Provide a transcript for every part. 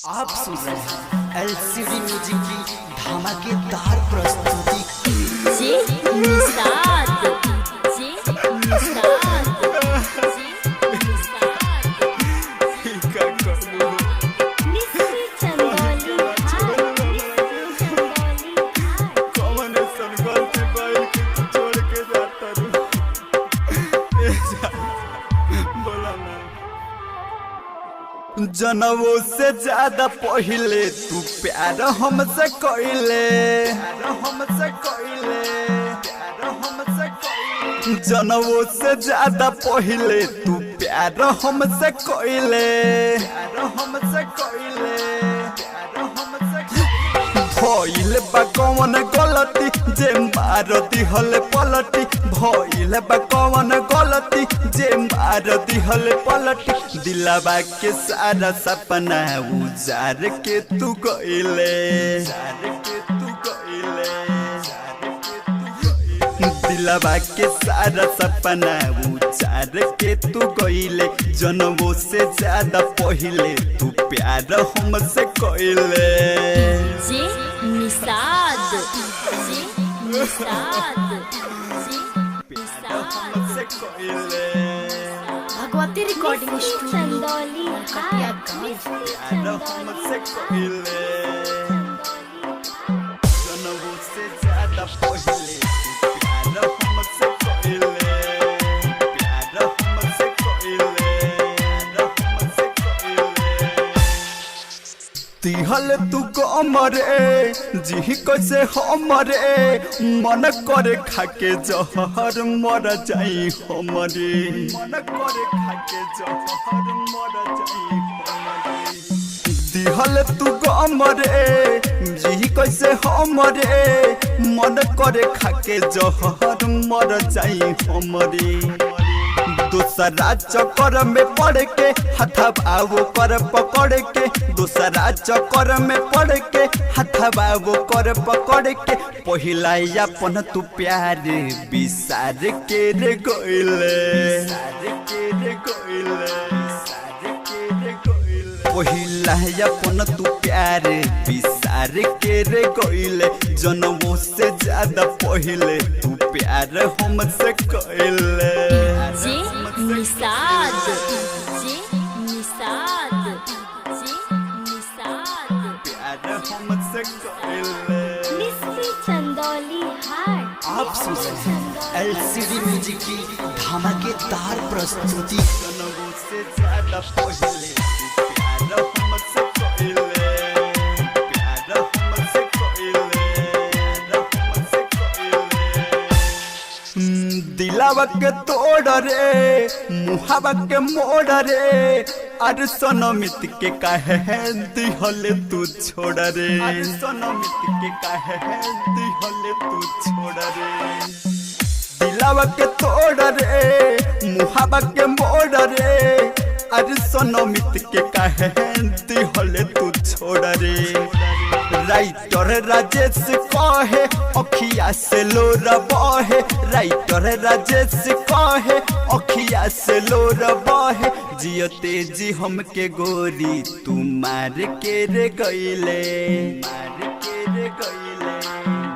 आप सुन रहे हैं एलसीडी म्यूजिक की धमाकेदार प्रस्तुति। जनवों से ज्यादा पहले तू प्यार हमसे कइले, जनवों से ज्यादा पहले तू प्यार हमसे कइले, भइल बा कौन गलती जे मार दिहल पलटी, भइल बा कौन गलती जे मार दिहल पलटी, दिलवा के सारा सपना उजार के तू गइले, दिलवा के सारा सपना उजार के तू गइले, जनमों से ज्यादा पहले तू प्यार हमसे कइले। भगवती रिकॉर्डिंग स्टूडियो तिहल तू कमरे जी कैसे हमरे मन करे खाके जहर मर जाई हमरे, मन करे खाके जहर मर जाई हमरे, तिहल तू कमरे जी कैसे हमरे मन करे खाके जहर मर जाई हमरे, दूसरा चक्कर में पड़ के हथाबा कर पकड़ के, दूसरा चक्कर में पड़ के हथाबा कर पकड़ के, पहिला अपन तू प्यार बिसार के रे गइले, पहिला अपन तू प्यार बिसार के रे गइले, जनमों से ज्यादा पहले तू प्यार हमसे कइले। आप सुन रहे हैं एलसीडी म्यूजिक की धमाकेदार प्रस्तुति। जनमों से ज्यादा पहले तू प्यार हमसे कइले, प्यार हमसे कइले, हमसे कइले, दिलवा के तोड़ रे मुहावा के मोड़ रे, अरे सनमित के काहे दिहल तू छोड़ रे, अरे सनमित के काहे दिहल तू छोड़ रे, दिलवा के तोड़ रे मुहावा के मोड़ रे, अरे सनमित के काहे दिहल तू छोड़ रे, राइटर राजेश कहे अखिया से लोर बहे, राइटर राजेश कहे अखिया से लोर बहे, जियते जी हमके गोरी तू मार के रे गइले, मार के रे गइले,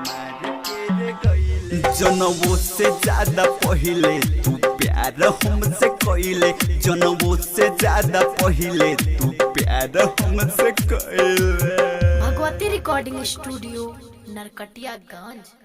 मार के रे गइले, जनमों से ज्यादा पहले तू प्यार हमसे कइले, जनमों से ज्यादा पहले तू प्यार हमसे कइले। Bhagwati recording studio Narkatiaganj.